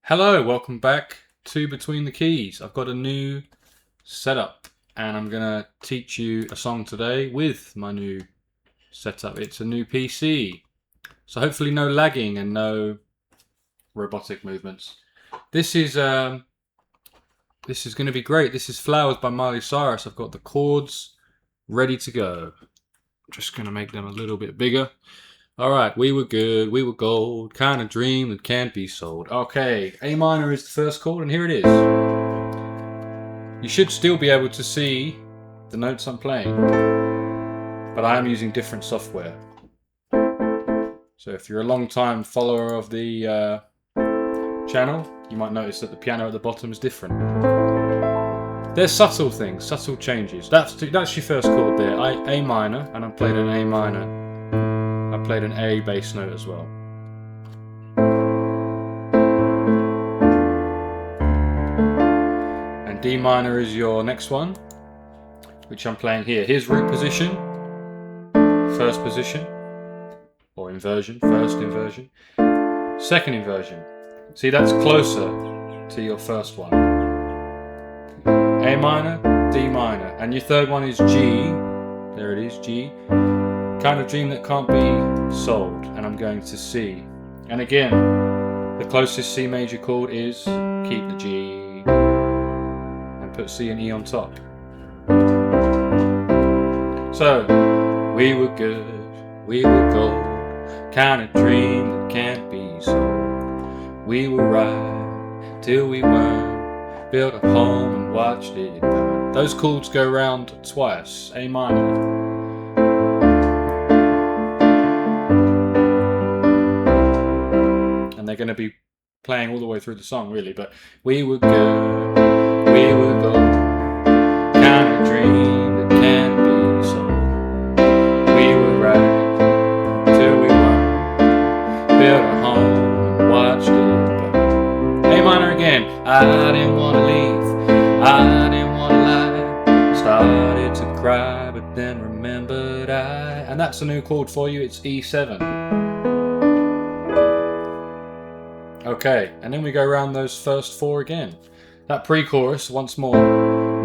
Hello, welcome back to Between the Keys. I've got a new setup and I'm gonna teach you a song today with my new setup. It's a new PC, so hopefully no lagging and no robotic movements. This is gonna be great. This is Flowers by Miley Cyrus. I've got the chords ready to go. I'm just gonna make them a little bit bigger. Alright, we were good, we were gold, kind of dream that can't be sold. Okay, A minor is the first chord, and here it is. You should still be able to see the notes I'm playing, but I am using different software. So if you're a long-time follower of the channel, you might notice that the piano at the bottom is different. There's subtle things, subtle changes. That's your first chord there, A minor, and I played an A minor. I played an A bass note as well. And D minor is your next one, which I'm playing here. Here's root position, first position, or inversion, first inversion, second inversion. See, that's closer to your first one. A minor, D minor, and your third one is G. There it is, G. Kind of dream that can't be sold, and I'm going to C. And again, the closest C major chord is keep the G and put C and E on top. So, we were good, we were gold, kind of dream that can't be sold. We were right till we weren't, built a home and watched it burn. Those chords go round twice, A minor. They're going to be playing all the way through the song, really. But we were good, we were gold, kind of dream that can't be sold. We were right till we weren't, built a home and watched it burn. A minor again. I didn't want to leave, I didn't want to lie, started to cry but then remembered I. And that's a new chord for you. It's E7. Okay, and then we go around those first four again. That pre-chorus, once more.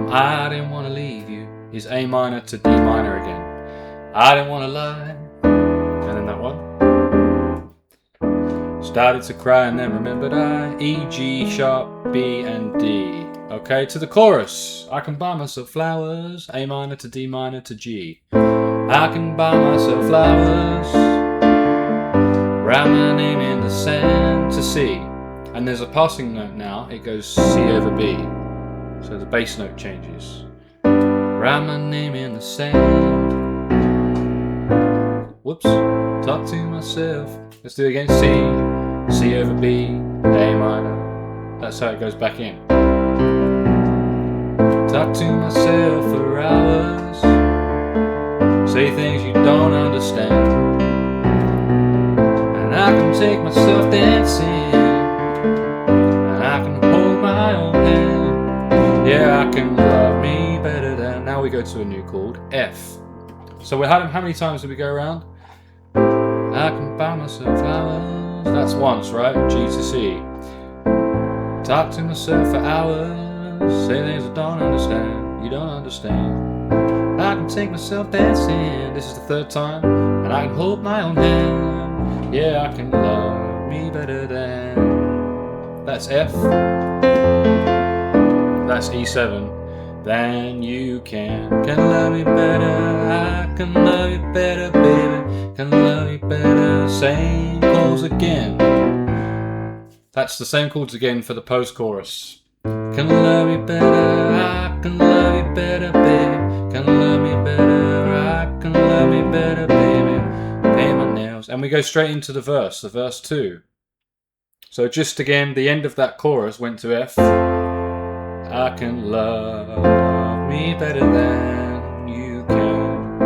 I didn't want to leave you is A minor to D minor again. I didn't want to lie. And then that one. Started to cry and then remembered I. E, G, sharp, B, and D. Okay, to the chorus. I can buy myself flowers. A minor to D minor to G. I can buy myself flowers. Write my name in the sand to C. And there's a passing note now, it goes C over B. So the bass note changes. Write my name in the sand. Whoops, talk to myself. Let's do it again, C, C over B, A minor. That's how it goes back in. Talk to myself for hours. Say things you don't understand. I can take myself dancing, and I can hold my own hand. Yeah, I can love me better than. Now we go to a new chord, F. So how many times did we go around? I can buy myself flowers. That's once, right? G to C. Talk to myself for hours. Say things I don't understand. You don't understand. I can take myself dancing. This is the third time, and I can hold my own hand. Yeah, I can love me better than. That's F. That's E7. Than you can love me better. I can love you better, baby. Can love you better. Same chords again. That's the same chords again for the post-chorus. Can love you better. I can love you better, baby. Can love me better. I can love me better, baby. Paint my nails. And we go straight into the verse 2. So just again, the end of that chorus went to F. I can love me better than you can.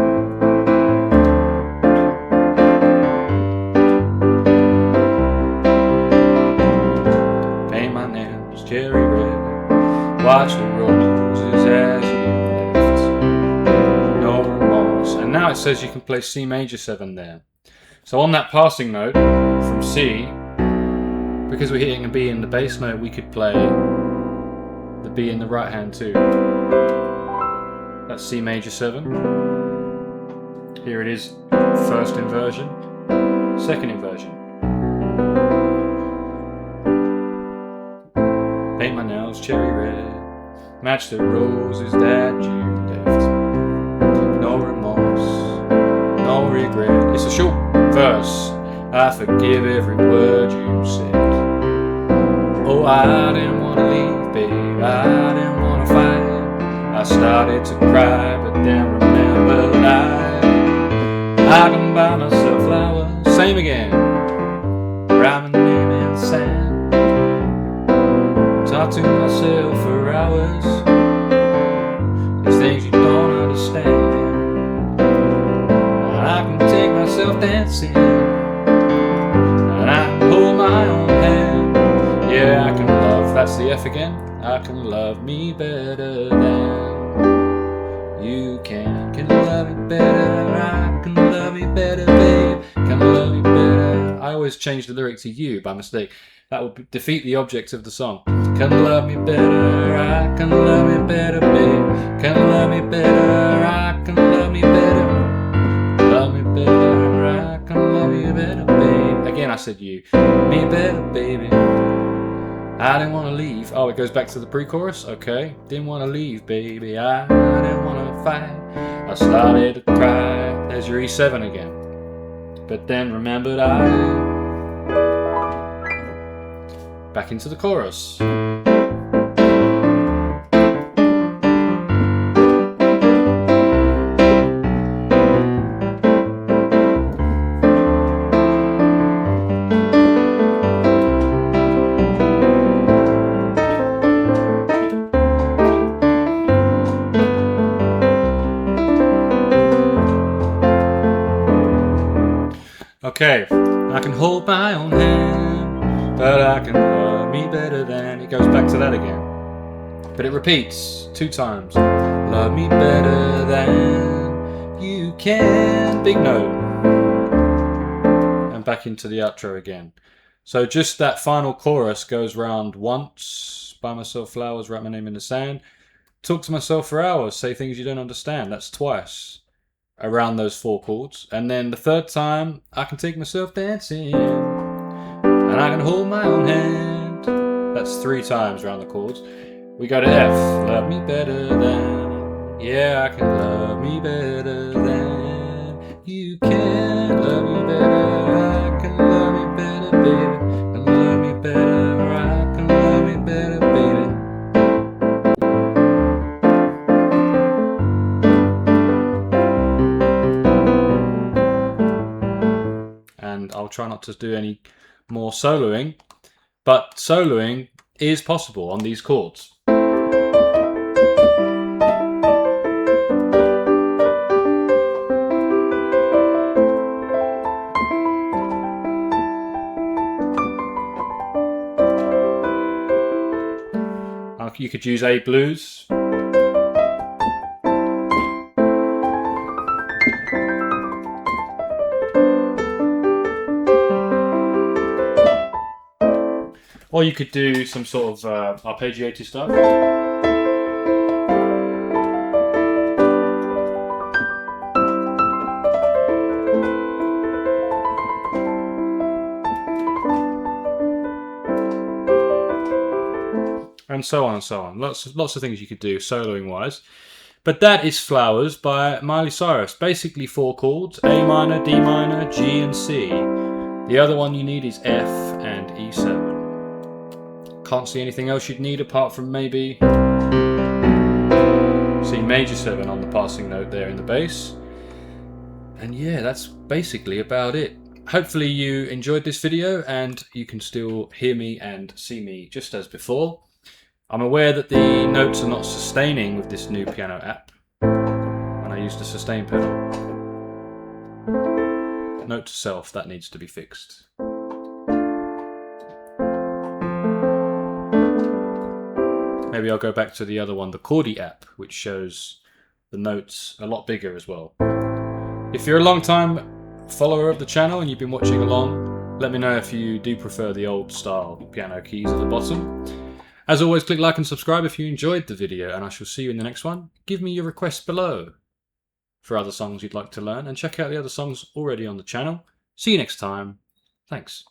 Paint my nails cherry red. Watch the roses as you left. No remorse. And now it says you can play C major 7 there. So on that passing note from C, because we're hitting a B in the bass note, we could play the B in the right hand too. That's C major 7. Here it is, first inversion, second inversion. Paint my nails cherry red, match the roses that you left. No remorse, no regret. It's a short verse. I forgive every word you said. Oh, I didn't want to leave, babe, I didn't want to fight. I started to cry, but then remembered I can buy myself flowers. Same again. Write my name in the sand. Talk to myself for hours. There's things you don't understand. I can take myself dancing, and I can hold my own hand. Yeah, I can love, that's the F again. I can love me better than you can. Can love me better, I can love me better, babe. Can love me better. I always change the lyric to you by mistake. That would defeat the object of the song. Can love me better, I can love me better, babe. Can love me better, I can love me better. Love me better, I can love you better, babe. Again I said you. Me better, baby. I didn't want to leave. Oh, it goes back to the pre-chorus? Okay. Didn't want to leave, baby. I didn't want to fight. I started to cry. There's your E7 again. But then remembered back into the chorus. Okay, I can hold my own hand, but I can love me better than. It goes back to that again. But it repeats 2 times. Love me better than you can. Big note. And back into the outro again. So just that final chorus goes round once. Buy myself flowers, write my name in the sand. Talk to myself for hours, say things you don't understand. That's twice. Around those 4 chords, and then the 3rd time I can take myself dancing, and I can hold my own hand. That's 3 times around the chords. We go to F. Love me better than. Yeah, I can love me better than you can. Love me better, I can love me better, baby. Can love me better, I can love me better, baby. And I'll try not to do any more soloing, but soloing is possible on these chords. You could use A blues. Or you could do some sort of arpeggiated stuff. And so on and so on. Lots of things you could do soloing wise. But that is Flowers by Miley Cyrus. Basically 4 chords: A minor, D minor, G and C. The other one you need is F and E7. Can't see anything else you'd need apart from maybe C major 7 on the passing note there in the bass. And yeah, that's basically about it. Hopefully you enjoyed this video and you can still hear me and see me just as before. I'm aware that the notes are not sustaining with this new piano app, and I used the sustain pedal. Note to self, that needs to be fixed. Maybe I'll go back to the other one, the Chordy app, which shows the notes a lot bigger as well. If you're a long time follower of the channel and you've been watching along, Let me know if you do prefer the old style piano keys at the bottom. As always, click like and subscribe if you enjoyed the video, and I shall see you in the next one. Give me your requests below for other songs you'd like to learn, and check out the other songs already on the channel. See you next time. Thanks.